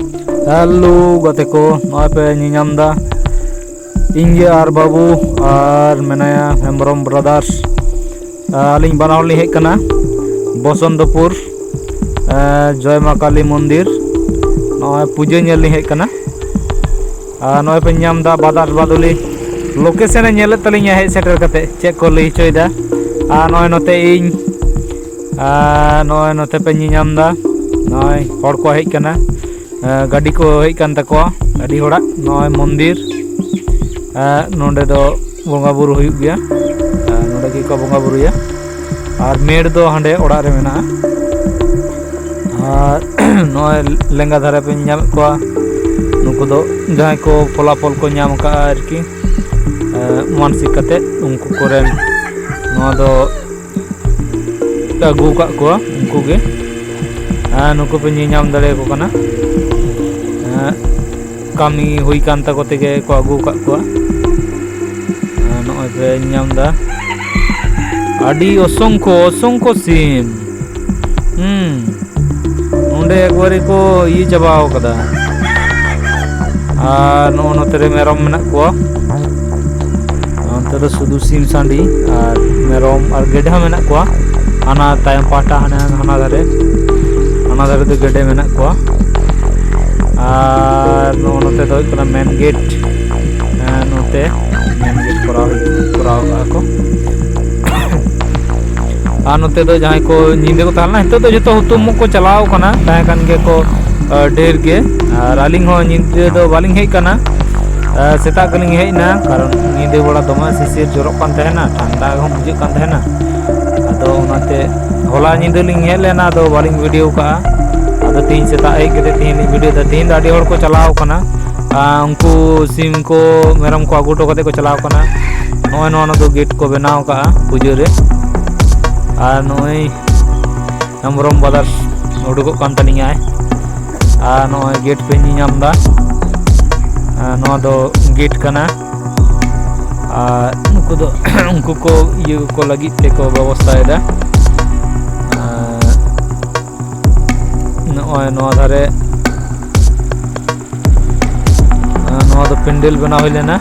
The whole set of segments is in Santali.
Halo gate ko, noy pe nyam da inge ar babu ar menaya Hembrom brothers aling banao li hek kana Bosondopur Joy Ma Kali Mandir noy puja nyel li hek kana noy pe nyam da badar baduli location e nyel talinya hek setter kate cek ko li choy da noy note ing noy note pe nyam da noy hor ko hek kana गाड़ी को हज कान तको गाड़ी होड़ा नय मंदिर नोंडे दो बंगा बुरु हुयुग गया नोंडे की को बंगा बुरुया और मेड़ दो हांडे ओड़ा रे मेना और नय लेंगा धारे पे नाम को नुकु दो जहां को फलाफल को नाम का आरकी मानसिक कते उनको कोरेन नोआ दो अगु का को उनको गे नुकु पे नाम दड़े को कना kami hui kan ta kote ge ko agu ka ko noy pe nyam da adi osongko sim onde ekbari ko yi jabao kada no note re merom menak ko onte do sudu sim sandi ar merom ar gedha menak ko ana tayam pata hana dare do gede menak ko আর নোতে তো কোনো মেন গেট নোতে মেন গেট করা को আর নোতে तो जहां को नींदे को तालना हितो तो जतो हुतुम को चलाव कना ताहे कान गे को ढेर गे और आलिंग हो नींदे तो बालिंग हे कना सेता कलिंग हे ना कारण नींदे बड़ा दमा सिसिर जोरक कान तहेना ठंडा हो बुझे कान तहेना आदो ओनाते होला नींदे लिंग हे लेना दो बालिंग वीडियो का आदो तीन सेता आई के तीन वीडियो दा तीन दाडी हर को चलाव कना उनको सिम को मेरम को आगुटो कते को चलाव कना नय नो दो गेट को बनाव का पुजो रे आ नय हेम्ब्रम ब्रदर्स उडुको कान तनिया आ नय गेट पे नाम दा नो दो गेट कना आ उनको को ये को लगी ते को व्यवस्था एदा नोआ धारे नोआ दो पेंडल बना हुई लेना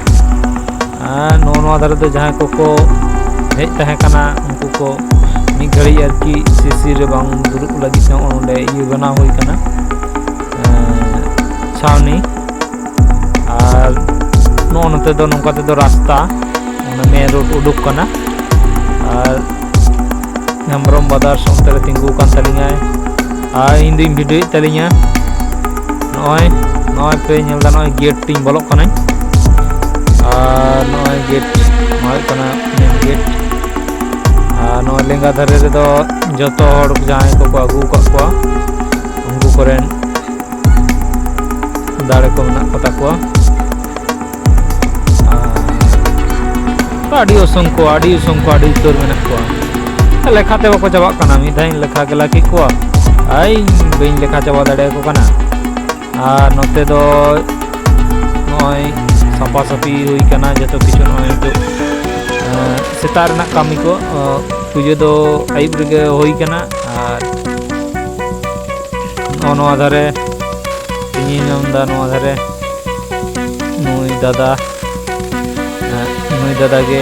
नोआ धारे तो जहां को हेज तहे कना उनको को मी घड़ी आरकी सीसी रे बांग दुरुक लगी से ओंडे ये बना हुई कना छावनी और नोते दो नोकाते दो रास्ता मेन रोड उडुक कना और हेम्ब्रम ब्रदर्स ओंते रे तिंगु कान तलिङाय इन दिन वीडियो तलिया नय पे नेलदा नय गेट टिंग बोलो कना नय गेट नय कना मेन गेट नय लेंगा धारे रे दो जतो हड़ जहां को आगु का को उनको करेन दाड़े को मेना पता को आडी असंको आडी उतर मेना को लेखाते बाको चाबा कना मी धाइन लेखा गेला की को आई बेन लेखा चाबा दाड़े को कना और नोते दो नय सापा सापी हुई कना जतो किछु नय तो सेतार ना कामी को पुजो दो आइब रे हुई कना और नो आधारे तिनी नाम दा नो आधारे नय दादा के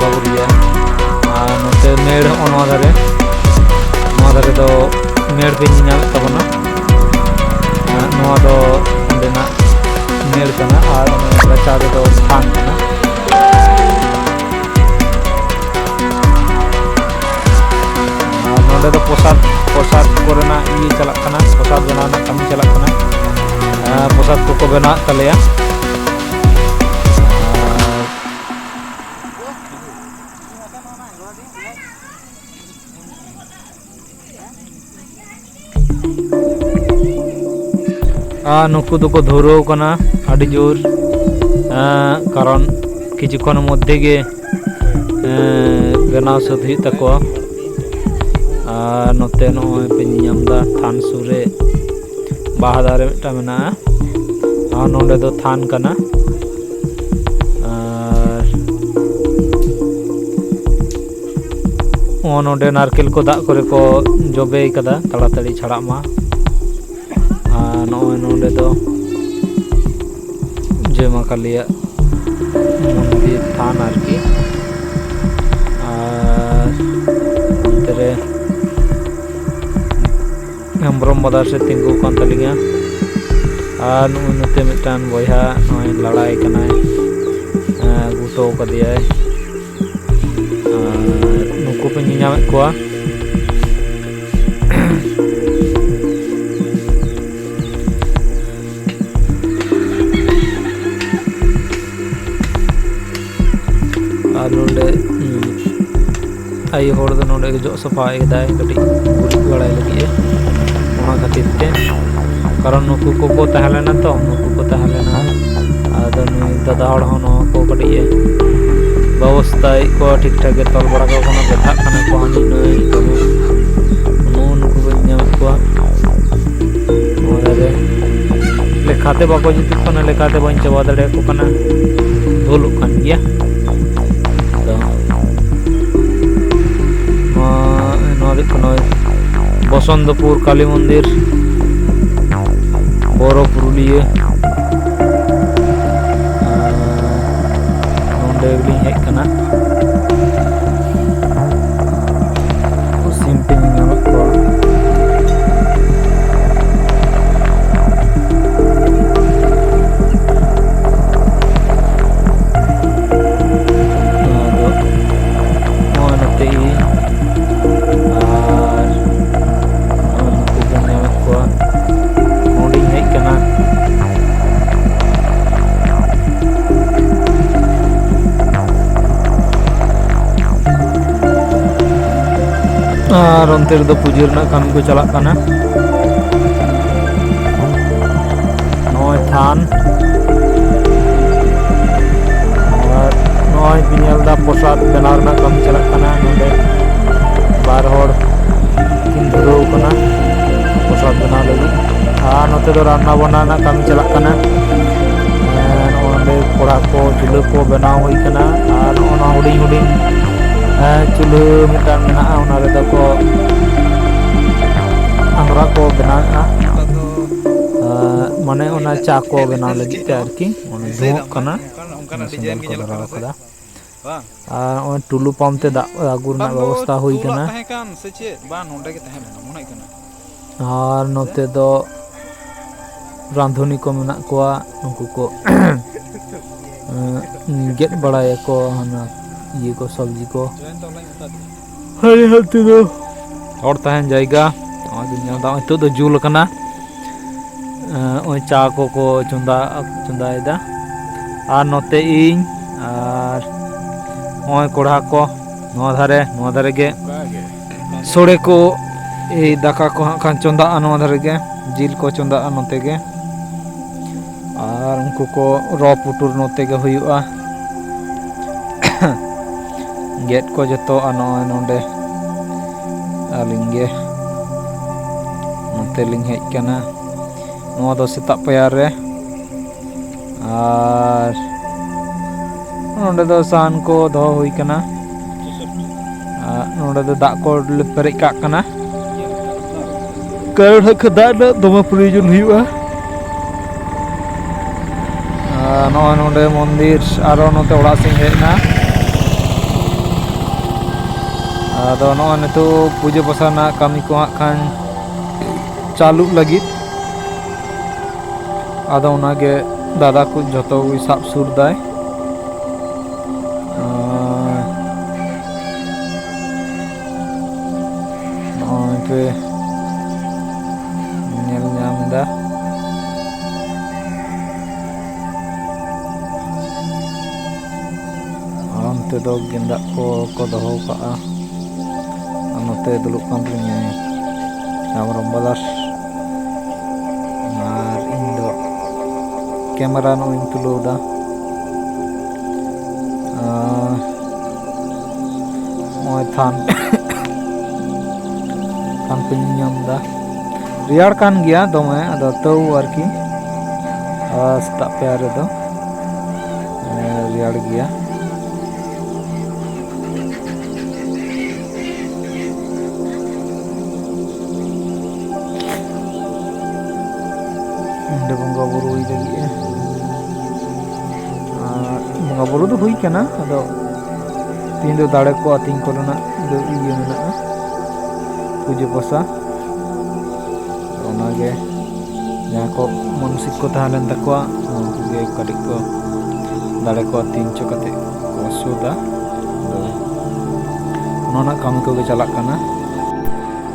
बाबुरिया नोते मेड़ नोआ धारे दो मेड़ पे नाम तबना नोआ दो अंडेना मेड़ कना और रचा दो स्थान कना नोडे दो प्रसाद कोरेना ये चला कना प्रसाद बनाना कमी चला कना प्रसाद को बना तलेया नुकु दुको धुरो कना आडी जोर कारण किछुक्षण मध्य गे बनाव साद हुई तको नोते नय पे नामदा थान सुरे बाहा दारे मिटा मेना नोंडे दो थान कना नोडे नारकेल को दाग करे को जबे कदा ताड़ाताड़ी छाड़ा मा नॉय नोडे दो जय मा कालिया मंदिर थान आरकी अंतरे हेम्ब्रम बाजार से तिंगू कान तलिया नुते मिटान बया नॉय लड़ाई कनाय गुटो कदियाय नुकु पे नियाम को नोडे आई होड़ दो नोडे जो सफा दाय कटी गुरी बड़ाई लगी ओना खातिर ते कारण नुकु को तहलेना तो नुकु को तहलेना आदो नुई दादा हड़ होनो को कटी व्यवस्था को ठीक ठाक के तल बड़ा को बेथा खाना को हानि नई तो नुकु बन्या को ओरे लेखाते बाको जितु कना लेखाते बन चबा दड़े को कना धुलुक खान गया बसंतपुर काली मंदिर बोरो पुरुलिया नोंडे हेज कना सिंपल नामक को और अंतर दो पुजर ना काम को चला करना नॉय थान और नॉय पिनल दा प्रसाद बनार ना काम चला करना नोडे बार होड़ किन धरो करना प्रसाद बना लगी नोते दो रान्ना बना ना काम चला करना नोडे कोड़ा को चुल्हा को बनाव हुई करना और ओना हुडिंग हुडिंग चूल्हा मिटान मेना को अंगरा को बना माने ओना चा को बना लगी आरकी धुआं सेंगल को धराव कदा टुलू पंप ते आगुर ना व्यवस्था हुई कना और नोते दो रांधुनी को मेना को उनको को गेट बड़ाया को हना ये को सब्जी को हरी हल्ती दो और तहन जाएगा तो दो जुल कना चा को चुंदा चुंदाएदा और नोते इन और कोढ़ा को नवा धारे के सोड़े को ए दाका को खान चुंदा नवा धारे के जिल को चुंदा नोते के और उनको को रो पुटुर नोते के हुआ गेट को जो नोडे आलिंगे नोते लिंग हेज कना नोआ दो सेता पायर रे और नोडे दो सान को दो हुई कना नोडे दो दाग को पेरेज काग कना कारण खदा दमे प्रयोजन हुआ नोडे मंदिर आरो नोते ओड़ा सिंह हेजना आदो नितो पूजा पासा कमी को खान चालू लगी आदो उनागे दादा को जतो साब सुर दाय पे नेल नाम दा अंते दो गेंदा को दहो का नोते दुलुक कान हेम्ब्रम बाजार और इन दो कैमरा नो इन तुलौदा मोय थान थान पे नियमदा रियाड़ कान गया दमे अदो तौ आरकी सेता पे दो रियाड़ गया ᱚᱸᱰᱮ ᱵᱚᱸᱜᱟ ᱵᱩᱨᱩ ᱦᱩᱭ ᱞᱟᱹᱜᱤᱫ ᱵᱚᱸᱜᱟ ᱵᱩᱨᱩ ᱫᱚ ᱦᱩᱭ ᱠᱟᱱᱟ ᱟᱫᱚ ᱛᱤᱦᱤᱧ ᱫᱚ ᱫᱟᱲᱮ ᱠᱚ ᱟᱹᱛᱤᱧ ᱠᱚᱨᱮᱱᱟᱜ ᱫᱚ ᱤᱭᱟᱹ ᱢᱮᱱᱟᱜᱼᱟ ᱯᱩᱡᱟᱹ ᱯᱟᱥᱟ ᱚᱱᱟᱜᱮ ᱡᱟᱦᱟᱸ ᱠᱚ ᱢᱟᱱᱥᱤᱠ ᱠᱚ ᱛᱟᱦᱮᱸ ᱞᱮᱱ ᱛᱟᱠᱚᱣᱟ ᱩᱱᱠᱩ ᱜᱮ ᱠᱟᱹᱴᱤᱡ ᱠᱚ ᱫᱟᱲᱮ ᱠᱚ ᱟᱹᱛᱤᱧ ᱦᱚᱪᱚ ᱠᱟᱛᱮᱫ ᱠᱚ ᱥᱳᱫᱟ ᱚᱱᱟ ᱨᱮᱱᱟᱜ ᱠᱟᱹᱢᱤ ᱠᱚᱜᱮ ᱪᱟᱞᱟᱜ ᱠᱟᱱᱟ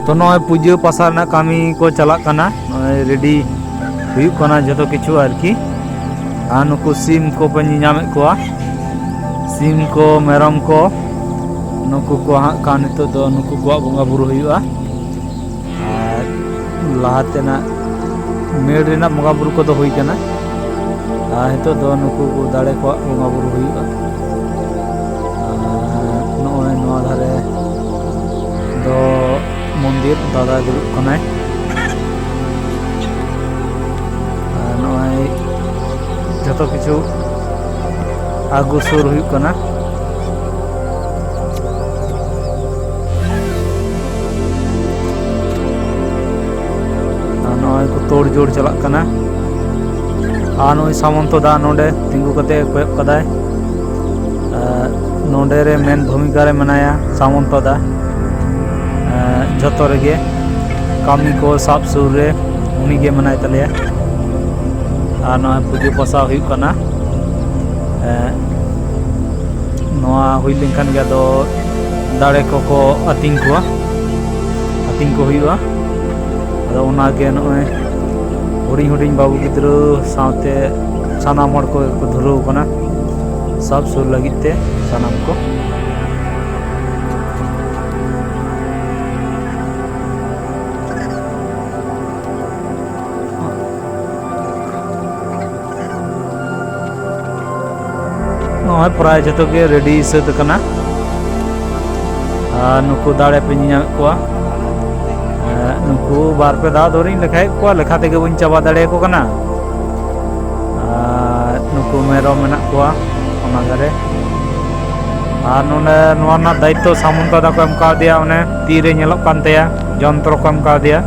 ᱛᱚ ᱱᱚᱜᱼᱚᱭ ᱯᱩᱡᱟᱹ ᱯᱟᱥᱟ ᱨᱮᱱᱟᱜ ᱠᱟᱹᱢᱤ ᱠᱚ ᱪᱟᱞᱟᱜ ᱠᱟᱱᱟ ᱱᱚᱜᱼᱚᱭ ᱨᱮᱰᱤ ᱦᱩᱭᱩᱜ ᱠᱟᱱᱟ ᱡᱚᱛᱚ ᱠᱤᱪᱷᱩ ᱟᱨᱠᱤ ᱟᱨ ᱱᱩᱠᱩ ᱥᱤᱢ ᱠᱚᱯᱮ ᱧᱮᱧᱟᱢᱮᱫ ᱠᱚᱣᱟ ᱥᱤᱢ ko merom ko nuku ko hak kan itu do nuku ko bunga buru huyuga ar lahatena med rena bunga buru ko do hui kana itu do nuku ko dare ko bunga buru huyuga noy noa dhare do mondir dada duruk kanai noy joto kichu agu sur huyuk kana noy ko tod jod chalak kana noy samonto da nonde tingu kate koyok kadai nonde re men bhumika re menaya samonto da joto rege kami ko sab sur re uni ge menay taleya noy puja pasa huyuk kana noa hui lengkhan ge do dare ko ating ko huyuga ado ona ge noy huding huding babu gidro saute sanam hor ko dhurau kana sab sur lagit te sanam ko noy pray joto ge ready set kana nuku dare pe nyam ko nuku bar pe da doring lekhai ko lekha tege buñ chaba dare ko kana nuku merom menak ko ona gare ar none noa na daitto samonto da ko em ka dia one tire nyelok kan teya jontro ko em ka dia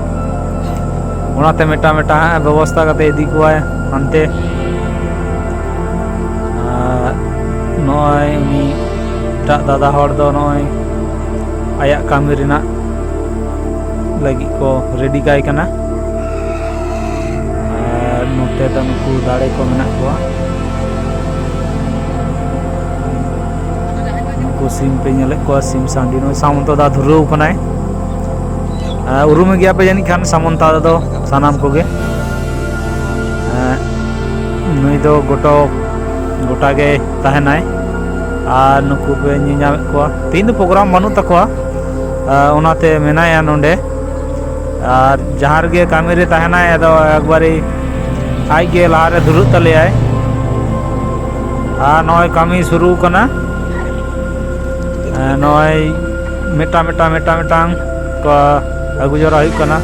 onate meta meta ব্যবস্থা kate idi ko ante noy uni tak dada hor do noy ayak kami rena lagi ko ready kai kana note da nuku dare ko menak ko nuku sim pe nyelek ko sim sandi noy samonto da dhurau kanai urume gya pe jani khan samonta do sanam ko ge nui do gota ge tahenai R নুকু pe nyam ko tin program banu takwa onate menaya nonde R jahar ge kami re tahenai ado ekbari ai ge lahare dhuru tale ai noy kami shuru kana noy meta ko agu jora huyuk kana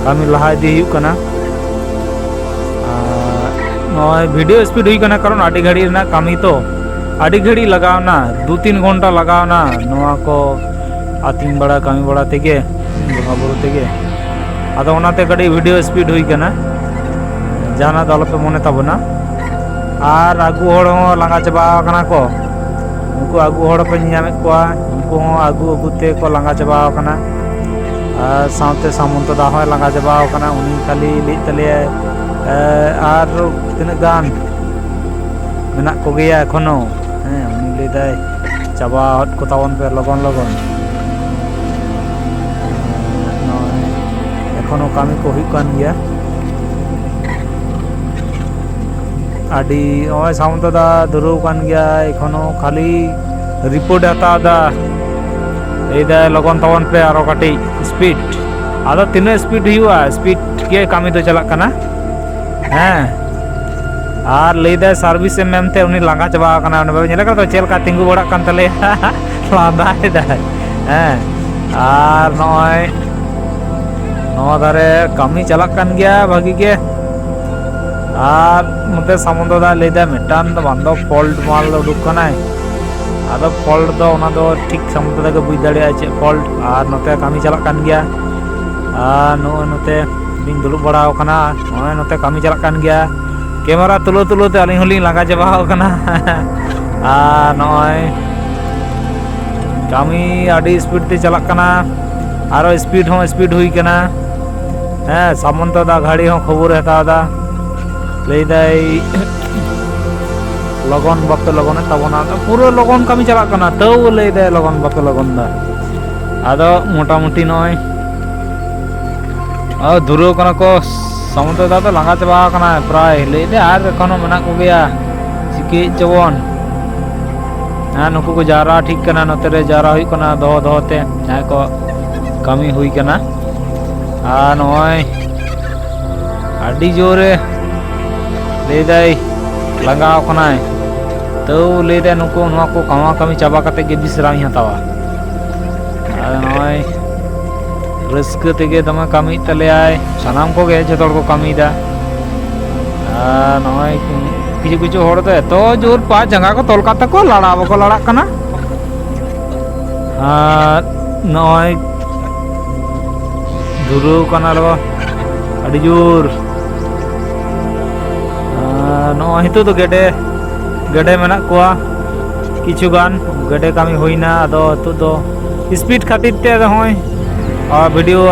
kami laha idi huyuk kana noy video speed hui kana karon adi ghadi rena kami to adi ghadi lagawna 2-3 घंटा lagawna noa ko ating bada kami bada tege bonga buru tege ado onate kadi video speed hui kana jana dalo pe mone tabona ar agu hor ho langa chaba kana ko unku agu hor pe nyamet ko unku ho agu te ko langa chaba kana saute samonto da ho langa chaba kana uni kali li tale ar tina gan menak ko geya ekhono uni le dai chaba hot ko tawon pe logon ekhono kami ko huyuk kan gya adi oy samonto da dhurau kan gya ekhono khali report hata da ei da logon tawon pe aro kati speed ado tine speed huyuga speed ge kami do chalak kana আর লেদা সার্ভিস এমএমতে উনি লাঙ্গা চাবা কানা উনি ভাবে নেলা তো চেলকা তিঙ্গু বড়া কান তালে লাদা দা আর নয় নয়া ধারে কামি চালাক কান গিয়া ভাগি গে আর মতে সামন্ত দা লেদা মেটান বান্দো ফল্ট মাল উডুক কানাই আদো ফল্ট দো ওনা দো ঠিক সামন্ত দাকে বুঝ দাড়িয়া আছে ফল্ট আর নতে কামি চালাক কান গিয়া আর নতে ᱞᱤᱧ ᱫᱩᱲᱩᱵ ᱵᱟᱲᱟᱣ ᱠᱟᱱᱟ ᱱᱚᱜᱼᱚᱭ ᱱᱚᱛᱮ ᱠᱟᱹᱢᱤ ᱪᱟᱞᱟᱜ ᱠᱟᱱ ᱜᱮᱭᱟ ᱠᱮᱢᱮᱨᱟ ᱛᱩᱞᱟᱹᱣ ᱛᱩᱞᱟᱹᱣ ᱛᱮ ᱟᱹᱞᱤᱧ ᱦᱚᱸᱞᱤᱧ ᱞᱟᱸᱜᱟ ᱪᱟᱵᱟᱣ ᱠᱟᱱᱟ ᱟᱨ ᱱᱚᱜᱼᱚᱭ ᱠᱟᱹᱢᱤ ᱟᱹᱰᱤ ᱥᱯᱤᱰ ᱛᱮ ᱪᱟᱞᱟᱜ ᱠᱟᱱᱟ ᱟᱨᱚ ᱥᱯᱤᱰ ᱦᱚᱸ ᱥᱯᱤᱰ ᱦᱩᱭ ᱠᱟᱱᱟ ᱦᱮᱸ ᱥᱟᱢᱚᱱᱛᱚ ᱫᱟ ᱜᱷᱟᱹᱲᱤ ᱦᱚᱸ ᱠᱷᱚᱵᱚᱨᱮ ᱦᱟᱛᱟᱣ ᱮᱫᱟ ᱞᱟᱹᱭᱫᱟᱭ ᱞᱚᱜᱚᱱ ᱵᱟᱯᱮ ᱞᱚᱜᱚᱱᱮᱫ ᱛᱟᱵᱚᱱᱟ ᱯᱩᱨᱟᱹ ᱞᱚᱜᱚᱱ ᱠᱟᱹᱢᱤ ᱪᱟᱞᱟᱜ ᱠᱟᱱᱟ ᱛᱟᱹᱣ ᱞᱟᱹᱭᱫᱟᱭ ᱞᱚᱜᱚᱱ ᱵᱟᱯᱮ ᱞᱚᱜᱚᱱ ᱫᱟ ᱟᱫᱚ ᱢᱚᱴᱟᱢᱩᱴᱤ ᱱᱚᱜᱼᱚᱭ ᱫᱷᱩᱨᱟᱹᱣ ᱠᱟᱱᱟ ᱠᱚ ᱥᱟᱢᱚᱱᱛᱚ ᱫᱟ ᱫᱚ ᱞᱟᱸᱜᱟ ᱪᱟᱵᱟ ᱠᱟᱱᱟ ᱯᱨᱟᱭ ᱞᱟᱹᱭᱫᱟᱭ ᱟᱨ ᱮᱠᱷᱚᱱᱳ ᱢᱮᱱᱟᱜ ᱠᱚᱜᱮᱭᱟ ᱪᱤᱠᱟᱹᱭᱮᱫ ᱪᱚᱵᱚᱱ ᱱᱩᱠᱩ ᱠᱚ ᱡᱟᱣᱨᱟ ᱴᱷᱤᱠ ᱠᱟᱱᱟ ᱱᱚᱛᱮ ᱨᱮ ᱡᱟᱣᱨᱟ ᱦᱩᱭᱩᱜ ᱠᱟᱱᱟ ᱫᱚᱦᱚ ᱫᱚᱦᱚᱛᱮ ᱡᱟᱦᱟᱸᱭ ᱠᱚ ᱠᱟᱹᱢᱤ ᱦᱩᱭ ᱠᱟᱱᱟ ᱟᱨ ᱱᱚᱜᱼᱚᱭ ᱟᱹᱰᱤ ᱡᱳᱨᱮ ᱞᱟᱹᱭᱫᱟᱭ ᱞᱟᱸᱜᱟᱣ ᱠᱟᱱᱟᱭ ᱛᱟᱹᱣ ᱞᱟᱹᱭᱫᱟᱭ ᱱᱩᱠᱩ ᱱᱚᱣᱟ ᱠᱚ ᱠᱟᱹᱢᱤ ᱪᱟᱵᱟ ᱠᱟᱛᱮᱫ ᱜᱮ ᱵᱤᱥᱨᱟᱢᱤᱧ ᱦᱟᱛᱟᱣᱟ ᱟᱨ ᱱᱚᱜᱼᱚᱭ ᱨᱟᱹᱥᱠᱟᱹ ᱛᱮᱜᱮ ᱫᱚᱢᱮ ᱠᱟᱹᱢᱤᱭᱮᱫ ᱛᱟᱞᱮᱭᱟᱭ ᱥᱟᱱᱟᱢ ᱠᱚᱜᱮ ᱡᱚᱛᱚ ᱦᱚᱲ ᱠᱚ ᱠᱟᱹᱢᱤᱭᱮᱫᱟ ᱟᱨ ᱱᱚᱜᱼᱚᱭ ᱠᱤᱪᱷᱩ ᱠᱤᱪᱷᱩ ᱦᱚᱲ ᱫᱚ ᱮᱛᱚ ᱡᱳᱨ ᱯᱟ ᱡᱟᱸᱜᱟ ᱠᱚ ᱛᱚᱞ ᱠᱟᱜ ᱛᱟᱠᱚ ᱞᱟᱲᱟᱣ ᱵᱟᱠᱚ ᱞᱟᱲᱟᱜ ᱠᱟᱱᱟ ᱟᱨ ᱱᱚᱜᱼᱚᱭ ᱫᱷᱩᱨᱟᱹᱣ ᱠᱟᱱᱟᱞᱚ ᱟᱹᱰᱤ ᱡᱳᱨ ᱱᱚᱜᱼᱚᱭ ᱱᱤᱛᱚᱜ ᱫᱚ ᱜᱮᱰᱮ ᱢᱮᱱᱟᱜ ᱠᱚᱣᱟ ᱠᱤᱪᱷᱩᱜᱟᱱ ᱜᱮᱰᱮ ᱠᱟᱹᱢᱤ ᱦᱩᱭᱱᱟ ᱟᱫᱚ ᱱᱤᱛᱚᱜ ᱫᱚ ᱥᱯᱤᱰ ᱠᱷᱟᱹᱛᱤᱨ te ᱱᱚᱜᱼᱚᱭ ᱵᱷᱤᱰᱤᱭᱳ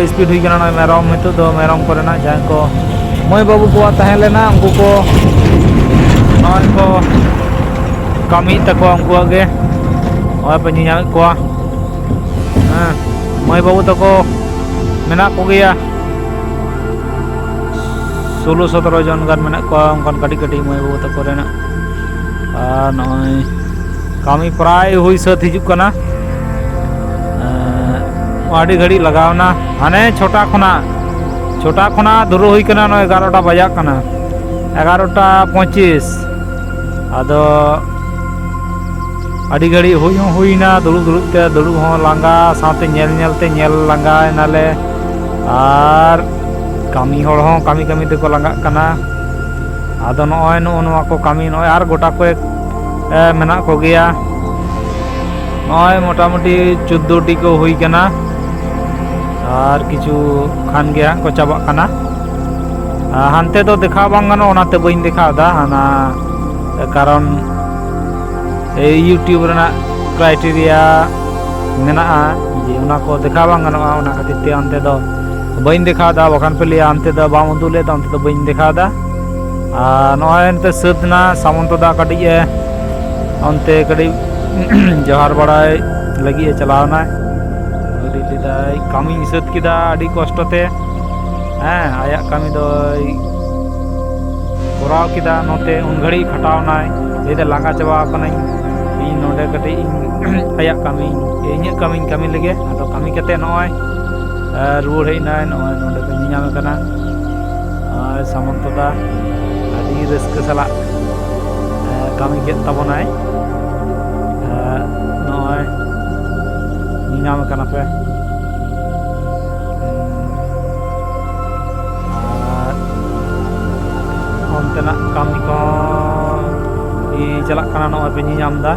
ᱥᱯᱤᱰ ᱦᱩᱭ ᱠᱟᱱᱟ ᱱᱚᱜᱼᱚᱭ ᱢᱮᱨᱚᱢ ᱱᱤᱛᱚᱜ ᱫᱚ ᱢᱮᱨᱚᱢ ᱠᱚᱨᱮᱱᱟᱜ ᱡᱟᱦᱟᱸᱭ ᱠᱚ ᱢᱟᱹᱭ ᱵᱟᱹᱵᱩ ᱠᱚᱣᱟᱜ ᱛᱟᱦᱮᱸ ᱞᱮᱱᱟ ᱩᱱᱠᱩ ᱠᱚ ᱱᱚᱜᱼᱚᱭ ᱠᱚ ᱠᱟᱹᱢᱤᱭᱮᱫ ᱛᱟᱠᱚᱣᱟ ᱩᱱᱠᱩᱣᱟᱜ ᱜᱮ ᱱᱚᱜᱼᱚᱭ ᱯᱮ ᱧᱮᱧᱟᱢᱮᱫ ᱠᱚᱣᱟ ᱦᱮᱸ ᱢᱟᱹᱭ ᱵᱟᱹᱵᱩ ᱛᱟᱠᱚ ᱢᱮᱱᱟᱜ ᱠᱚᱜᱮᱭᱟ 16-17 জন ᱜᱟᱱ ᱢᱮᱱᱟᱜ ᱠᱚᱣᱟ ᱚᱱᱠᱟᱱ ᱠᱟᱹᱴᱤᱡ ᱠᱟᱹᱴᱤᱡ ᱢᱟᱹᱭ ᱵᱟᱹᱵᱩ ᱛᱟᱠᱚ ᱨᱮᱱᱟᱜ ᱟᱨ ᱱᱚᱜᱼᱚᱭ ᱠᱟᱹᱢᱤ ᱯᱨᱟᱭ ᱦᱩᱭ ᱥᱟᱹᱛ ᱦᱤᱡᱩᱜ ᱠᱟᱱᱟ ᱟᱹᱰᱤ ᱜᱷᱟᱹᱲᱤᱡ ᱞᱟᱜᱟᱣᱱᱟ ᱦᱟᱱᱮ ᱪᱷᱚᱴᱟ ᱠᱷᱚᱱᱟᱜ ᱫᱷᱩᱨᱟᱹᱣ ᱦᱩᱭ ᱠᱟᱱᱟ ᱱᱚᱜᱼᱚᱭ 11টা ᱵᱟᱡᱟᱜ ᱠᱟᱱᱟ 11:25 ᱟᱫᱚ ᱟᱹᱰᱤ ᱜᱷᱟᱹᱲᱤᱡ ᱦᱩᱭ ᱦᱚᱸ ᱦᱩᱭᱱᱟ ᱫᱩᱲᱩᱵ ᱛᱮ ᱫᱩᱲᱩᱵ ᱦᱚᱸ ᱞᱟᱸᱜᱟ ᱥᱟᱶᱛᱮ ᱧᱮᱞ ᱛᱮ ᱧᱮᱞ ᱞᱟᱸᱜᱟᱭᱱᱟᱞᱮ ᱟᱨ ᱠᱟᱹᱢᱤ ᱦᱚᱲ ᱦᱚᱸ ᱠᱟᱹᱢᱤ ᱛᱮᱠᱚ ᱞᱟᱸᱜᱟᱜ ᱠᱟᱱᱟ ᱟᱫᱚ ᱱᱚᱜᱼᱚᱭ ᱱᱚᱣᱟ ᱠᱚ ᱠᱟᱹᱢᱤ ᱱᱚᱜᱼᱚᱭ ᱟᱨ ᱜᱚᱴᱟ ᱠᱚᱭᱮᱠ ᱢᱮᱱᱟᱜ ᱠᱚᱜᱮᱭᱟ ᱱᱚᱜᱼᱚᱭ ᱢᱳᱴᱟᱢᱩᱴᱤ 14টি ᱠᱚ ᱦᱩᱭ ᱠᱟᱱᱟ ᱟᱨ ᱠᱤᱪᱷᱩ ᱠᱷᱟᱱ ᱜᱮ ᱦᱟᱸᱜ ᱠᱚ ᱪᱟᱵᱟᱜ ᱠᱟᱱᱟ ᱦᱟᱱᱛᱮ ᱫᱚ ᱫᱮᱠᱷᱟᱣ ᱵᱟᱝ ᱜᱟᱱᱚᱜᱼᱟ ᱚᱱᱟᱛᱮ ᱵᱟᱹᱧ ᱫᱮᱠᱷᱟᱣᱫᱟ ᱦᱟᱱᱟ ᱠᱟᱨᱚᱱ এই ইউটিউব ᱨᱮᱱᱟᱜ ক্রাইটেরিয়া ᱢᱮᱱᱟᱜᱼᱟ ᱡᱮ ᱚᱱᱟ ᱠᱚ ᱫᱮᱠᱷᱟᱣ ᱵᱟᱝ ᱜᱟᱱᱚᱜᱼᱟ ᱚᱱᱟ ᱠᱷᱟᱹᱛᱤᱨ ᱛᱮ ᱚᱱᱛᱮ ᱫᱚ ᱵᱟᱹᱧ ᱫᱮᱠᱷᱟᱣᱫᱟ ᱵᱟᱠᱷᱟᱱ ᱯᱮ ᱞᱟᱹᱭᱟ ᱚᱱᱛᱮ ᱫᱚ ᱵᱟᱢ ᱩᱫᱩᱜ ᱞᱮᱫᱟ ᱚᱱᱛᱮ ᱫᱚ ᱵᱟᱹᱧ ᱫᱮᱠᱷᱟᱣᱫᱟ ᱟᱨ ᱱᱚᱜᱼᱚᱭ ᱱᱤᱛᱚᱜ ᱥᱟᱹᱛ ᱮᱱᱟ ᱥᱟᱢᱚᱱᱛᱚ ᱫᱟ ᱠᱟᱹᱴᱤᱡ ᱚᱱᱛᱮ ᱠᱟᱹᱴᱤᱡ ᱡᱚᱦᱟᱨ ᱵᱟᱲᱟᱭ ᱞᱟᱹᱜᱤᱫ ᱪᱟᱞᱟᱣᱱᱟ ᱟᱹᱰᱤ ᱞᱮᱫᱟᱭ ᱠᱟᱹᱢᱤᱧ ᱥᱟᱹᱛ ᱠᱮᱫᱟ ᱟᱹᱰᱤ ᱠᱚᱥᱴᱚ ᱛᱮ ᱦᱮᱸ ᱟᱭᱟᱜ ᱠᱟᱹᱢᱤ ᱫᱚᱭ ᱠᱚᱨᱟᱣ ᱠᱮᱫᱟ ᱱᱚᱛᱮ ᱩᱱ ᱜᱷᱟᱹᱲᱤᱡ ᱠᱷᱟᱴᱟᱣᱱᱟᱭ ᱞᱟᱹᱭᱫᱟ ᱞᱟᱸᱜᱟ ᱪᱟᱵᱟ ᱠᱟᱹᱱᱟᱹᱧ ᱤᱧ ᱱᱚᱰᱮ ᱠᱟᱹᱴᱤᱡ ᱟᱭᱟᱜ ᱤᱧᱟᱹᱜ ᱠᱟᱹᱢᱤᱧ ᱠᱟᱹᱢᱤ ᱞᱮᱜᱮ ᱟᱫᱚ ᱠᱟᱹᱢᱤ ᱠᱟᱛᱮ ᱱᱚᱜᱼᱚᱭ ᱨᱩᱣᱟᱹᱲ ᱦᱮᱡ ᱮᱱᱟᱭ ᱱᱚᱜᱼᱚᱭ ᱱᱚᱰᱮ ᱯᱮ ᱧᱮᱧᱟᱢᱮ ᱠᱟᱱᱟ ᱟᱨ ᱥᱟᱢᱚᱱᱛᱚ ᱫᱟ ᱟᱹᱰᱤ ᱨᱟᱹᱥᱠᱟᱹ ᱥᱟᱞᱟᱜ ᱠᱟᱹᱢᱤ ᱠᱮᱫ ᱛᱟᱵᱚᱱᱟᱭ ᱱᱚᱜᱼᱚᱭ ᱧᱮᱧᱟᱢᱮ ᱠᱟᱱᱟ ᱯᱮ ᱟᱨ ᱚᱱᱛᱮᱱᱟᱜ ᱠᱟᱹᱢᱤ ᱠᱚᱦᱚᱸ ᱪᱟᱞᱟᱜ ᱠᱟᱱᱟ ᱱᱚᱜᱼᱚᱭ ᱯᱮ ᱧᱮᱧᱟᱢᱫᱟ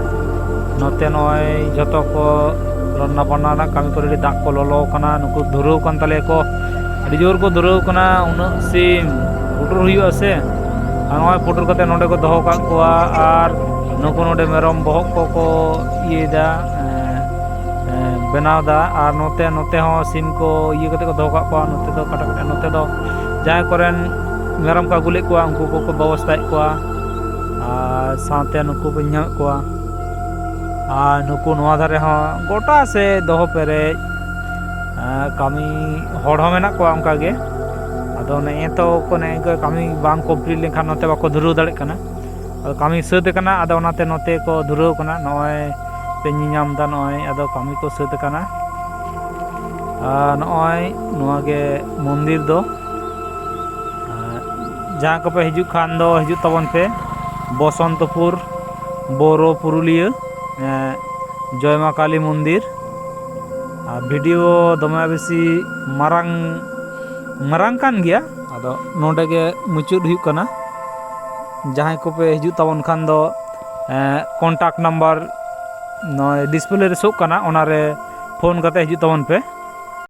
ᱱᱚᱛᱮ ᱱᱚᱜᱼᱚᱭ ᱡᱷᱚᱛᱚ ᱠᱚ ᱨᱟন্না ᱵᱟন্না ᱨᱮᱱᱟᱜ ᱠᱟᱹᱢᱤ ᱠᱚᱨᱮ ᱫᱟᱜ ᱠᱚ ᱞᱚᱞᱚ ᱠᱟᱱᱟ ᱱᱩᱠᱩ ᱫᱷᱩᱨᱟᱹᱣ ᱠᱟᱱ ᱛᱟᱞᱮᱭᱟ ᱠᱚ ᱟᱹᱰᱤ ᱡᱳᱨ ᱠᱚ ᱫᱷᱩᱨᱟᱹᱣ ᱠᱟᱱᱟ ᱩᱱᱟᱹᱜ ᱥᱤᱢ ᱯᱩᱴᱩᱨ ᱦᱩᱭᱩᱜᱼᱟ ᱥᱮ ᱟᱨ ᱱᱚᱜᱼᱚᱭ ᱯᱩᱴᱩᱨ ᱠᱟᱛᱮ ᱱᱚᱰᱮ ᱠᱚ ᱫᱚᱦᱚ ᱠᱟᱜ ᱠᱚᱣᱟ ᱟᱨ ᱱᱩᱠᱩ ᱱᱚᱰᱮ ᱢᱮᱨᱚᱢ ᱵᱚᱦᱚᱜ ᱠᱚᱠᱚ ᱤᱭᱟᱹᱭᱫᱟ ᱵᱮᱱᱟᱣᱫᱟ ᱟᱨ ᱱᱚᱛᱮ ᱦᱚᱸ ᱥᱤᱢ ᱠᱚ ᱤᱭᱟᱹ ᱠᱟᱛᱮ ᱠᱚ ᱫᱚᱦᱚ ᱠᱟᱜ ᱠᱚᱣᱟ ᱱᱚᱛᱮ ᱫᱚ ᱠᱟᱴᱟ ᱠᱟᱴᱟ ᱱᱚᱛᱮ ᱫᱚ ᱡᱟᱦᱟᱸᱭ ᱠᱚᱨᱮᱱ ᱢᱮᱨᱚᱢ ᱠᱚ ᱟᱹᱜᱩ ᱞᱮᱫ ᱠᱚᱣᱟ ᱩᱱᱠᱩ ᱠᱚᱠᱚ ᱵᱮᱵᱚᱥᱛᱟᱭᱮᱫ ᱠᱚᱣᱟ ᱟᱨ ᱥᱟᱶᱛᱮ ᱱᱩᱠᱩ ᱵᱟᱹᱧ ᱧᱟᱢᱮᱫ ᱠᱚᱣᱟ ᱟᱨ ᱱᱩᱠᱩ ᱱᱚᱣᱟ ᱫᱷᱟᱨᱮ ᱦᱚᱸ ᱜᱚᱴᱟ ᱥᱮ ᱫᱚᱦᱚ ᱯᱮᱨᱮᱡ ᱠᱟᱹᱢᱤ ᱦᱚᱲ ᱦᱚᱸ ᱢᱮᱱᱟᱜ ᱠᱚᱣᱟ ᱚᱱᱠᱟ ᱜᱮ ᱟᱫᱚ ᱱᱮᱜᱼᱮ ᱛᱚ ᱠᱟᱹᱢᱤ ᱵᱟᱝ ᱠᱚᱢᱯᱞᱤᱴ ᱞᱮᱱᱠᱷᱟᱱ ᱱᱚᱛᱮ ᱵᱟᱠᱚ ᱫᱷᱩᱨᱟᱹᱣ ᱫᱟᱲᱮᱭᱟᱜ ᱠᱟᱱᱟ ᱟᱫᱚ ᱠᱟᱹᱢᱤ ᱥᱟᱹᱛ ᱟᱠᱟᱱᱟ ᱟᱫᱚ ᱚᱱᱟᱛᱮ ᱱᱚᱛᱮ ᱠᱚ ᱫᱷᱩᱨᱟᱹᱣ ᱠᱟᱱᱟ ᱱᱚᱜᱼᱚᱭ ᱯᱮ ᱧᱮᱧᱟᱢᱫᱟ ᱱᱚᱜᱼᱚᱭ ᱟᱫᱚ ᱠᱟᱹᱢᱤ ᱠᱚ ᱥᱟᱹᱛ ᱟᱠᱟᱱᱟ ᱱᱚᱜᱼᱚᱭ ᱱᱚᱣᱟ ᱜᱮ ᱢᱚᱱᱫᱤᱨ ᱫᱚ ᱡᱟᱦᱟᱸ ᱠᱚᱯᱮ ᱦᱤᱡᱩᱜ ᱠᱷᱟᱱ ᱫᱚ ᱦᱤᱡᱩᱜ ᱛᱟᱵᱚᱱ ᱯᱮ ᱵᱚᱥᱚᱱᱛᱚᱯᱩᱨ ᱵᱳᱨᱳ ᱯᱩᱨᱩᱞᱤᱭᱟᱹ জয় মা কালী মন্দির আর ভিডিও দমে বেশি মারাং কান গিয়া আদো নোডে গে মুচুদ ᱦᱩᱭᱩᱜ ᱠᱟᱱᱟ ᱡᱟᱦᱟᱸᱭ ᱠᱚᱯᱮ ᱦᱤᱡᱩᱜ ᱛᱟᱵᱚᱱ ᱠᱷᱟᱱ ᱫᱚ ᱠᱚᱱᱴᱟᱠᱴ ᱱᱟᱢᱵᱟᱨ ᱱᱚᱜᱼᱚᱭ ᱰᱤᱥᱯᱞᱮ ᱨᱮ ᱥᱳᱜ ᱠᱟᱱᱟ ᱚᱱᱟᱨᱮ ᱯᱷᱳᱱ ᱠᱟᱛᱮ ᱦᱤᱡᱩᱜ ᱛᱟᱵᱚᱱ ᱯᱮ